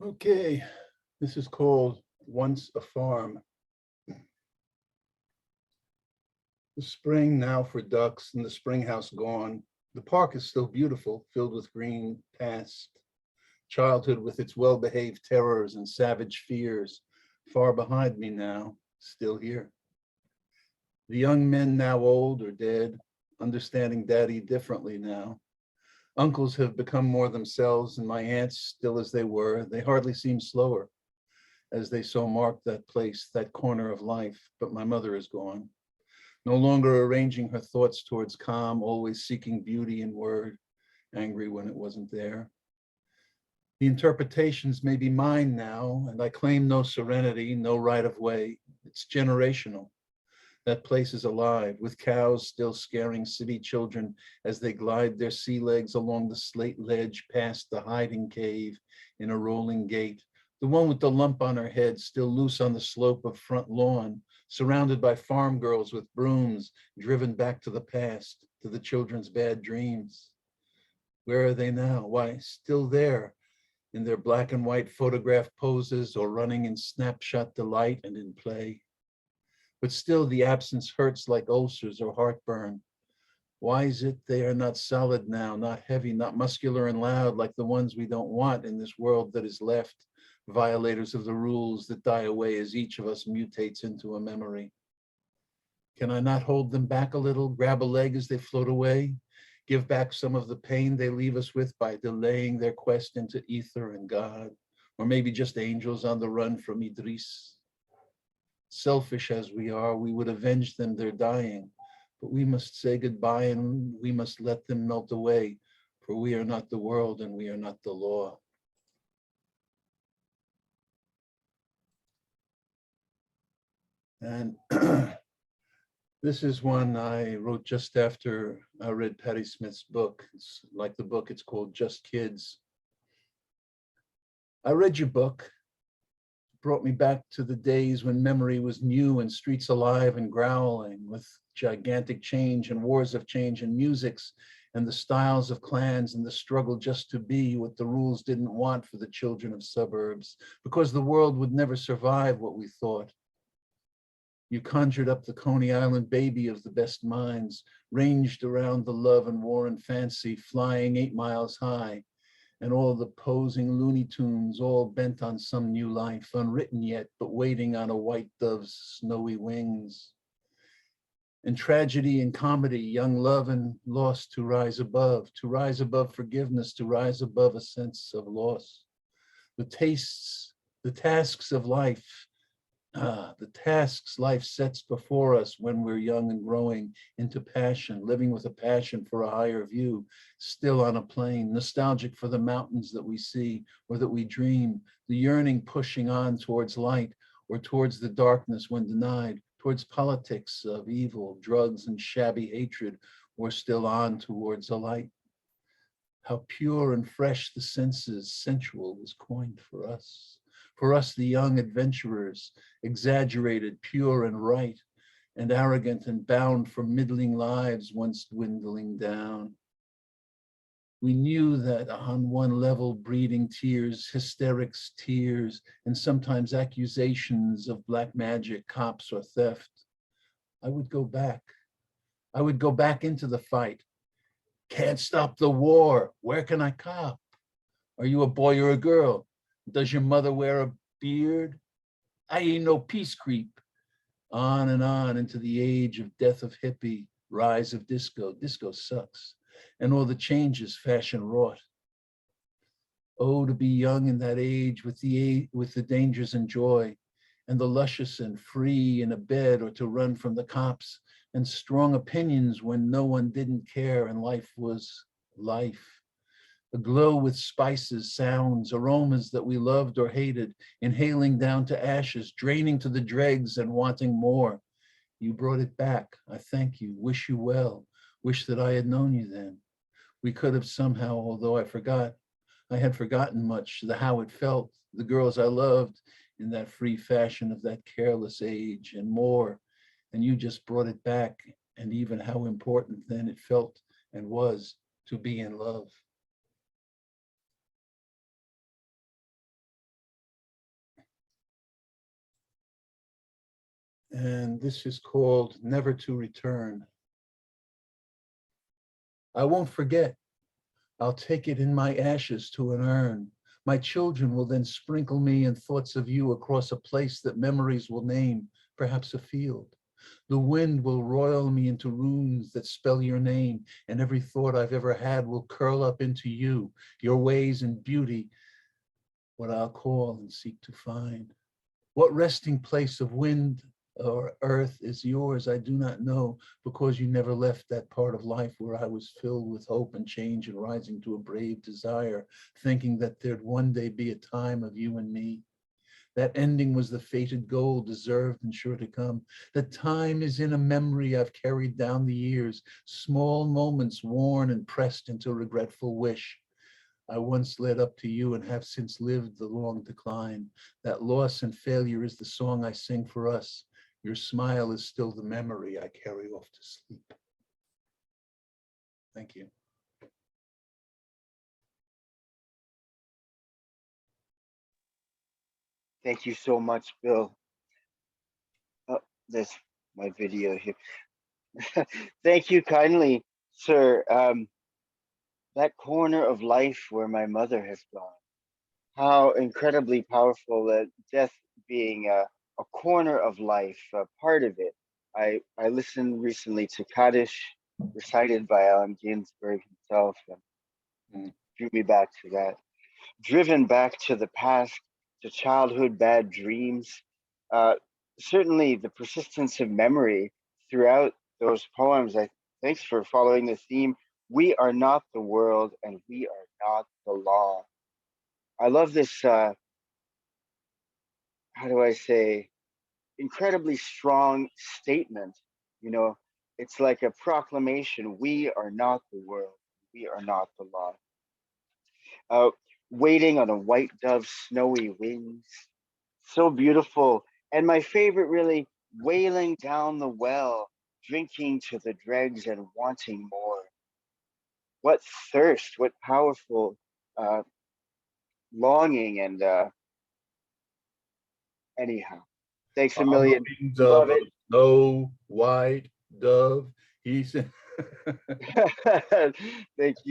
Okay, this is called Once a Farm. The spring now for ducks and the spring house gone. The park is still beautiful, filled with green past. Childhood with its well-behaved terrors and savage fears, far behind me now, still here. The young men now old or dead, understanding daddy differently now. Uncles have become more themselves, and my aunts, still as they were, they hardly seem slower, as they so marked that place, that corner of life. But my mother is gone, no longer arranging her thoughts towards calm, always seeking beauty in word, angry when it wasn't there. The interpretations may be mine now, and I claim no serenity, no right of way. It's generational. That place is alive, with cows still scaring city children as they glide their sea legs along the slate ledge past the hiding cave in a rolling gate. The one with the lump on her head still loose on the slope of front lawn, surrounded by farm girls with brooms, driven back to the past, to the children's bad dreams. Where are they now? Why, still there, in their black and white photograph poses or running in snapshot delight and in play. But still the absence hurts like ulcers or heartburn. Why is it they are not solid now, not heavy, not muscular and loud like the ones we don't want in this world that is left, violators of the rules that die away as each of us mutates into a memory? Can I not hold them back a little, grab a leg as they float away, give back some of the pain they leave us with by delaying their quest into ether and God, or maybe just angels on the run from Idris? Selfish as we are, we would avenge them their dying, but we must say goodbye and we must let them melt away, for we are not the world and we are not the law. And this is one I wrote just after I read Patti Smith's book. It's like the book, it's called Just Kids. I read your book, brought me back to the days when memory was new and streets alive and growling with gigantic change and wars of change and musics and the styles of clans and the struggle just to be what the rules didn't want for the children of suburbs, because the world would never survive what we thought. You conjured up the Coney Island baby of the best minds, ranged around the love and war and fancy, flying 8 miles high, and all the posing Looney Tunes, all bent on some new life, unwritten yet, but waiting on a white dove's snowy wings. In tragedy and comedy, young love and loss to rise above forgiveness, to rise above a sense of loss. The tasks of life, the tasks life sets before us when we're young and growing into passion, living with a passion for a higher view, still on a plane, nostalgic for the mountains that we see or that we dream, the yearning pushing on towards light or towards the darkness when denied, towards politics of evil, drugs, and shabby hatred, or still on towards a light. How pure and fresh the senses, sensual was coined for us. For us, the young adventurers, exaggerated, pure and right, and arrogant and bound for middling lives once dwindling down. We knew that on one level, breeding tears, hysterics, tears, and sometimes accusations of black magic, cops, or theft. I would go back. I would go back into the fight. Can't stop the war. Where can I cop? Are you a boy or a girl? Does your mother wear a beard? I ain't no peace creep. On and on into the age of death of hippie, rise of disco. Disco sucks. And all the changes fashion wrought. Oh, to be young in that age with the dangers and joy, and the luscious and free in a bed, or to run from the cops, and strong opinions when no one didn't care and life was life. Aglow with spices, sounds, aromas that we loved or hated, inhaling down to ashes, draining to the dregs and wanting more. You brought it back. I thank you, wish you well, wish that I had known you then. We could have somehow, although I had forgotten much, how it felt, the girls I loved in that free fashion of that careless age and more. And you just brought it back, and even how important then it felt and was to be in love. And this is called Never to Return. I won't forget. I'll take it in my ashes to an urn. My children will then sprinkle me in thoughts of you across a place that memories will name, perhaps a field. The wind will roil me into runes that spell your name, and every thought I've ever had will curl up into you, your ways and beauty, what I'll call and seek to find. What resting place of wind or earth is yours, I do not know, because you never left that part of life where I was filled with hope and change and rising to a brave desire, thinking that there'd one day be a time of you and me. That ending was the fated goal, deserved and sure to come. The time is in a memory I've carried down the years, small moments worn and pressed into a regretful wish. I once led up to you and have since lived the long decline. That loss and failure is the song I sing for us. Your smile is still the memory I carry off to sleep. Thank you. Thank you so much, Bill. Oh, there's my video here. Thank you kindly, sir. That corner of life where my mother has gone. How incredibly powerful that death being a corner of life, a part of it. I listened recently to Kaddish recited by Allen Ginsberg himself and drew me back to that. Driven back to the past, to childhood bad dreams. Uh, Certainly, the persistence of memory throughout those poems. Thanks for following the theme. We are not the world, and we are not the law. I love this. How do I say? Incredibly strong statement. You know, it's like a proclamation. We are not the world. We are not the law. Uh, Waiting on a white dove's snowy wings. So beautiful. And my favorite, really, wailing down the well, drinking to the dregs and wanting more. What thirst, what powerful uh, longing. And anyhow, thanks a On the million. wings Love of a it. snow white dove, he said. Thank you.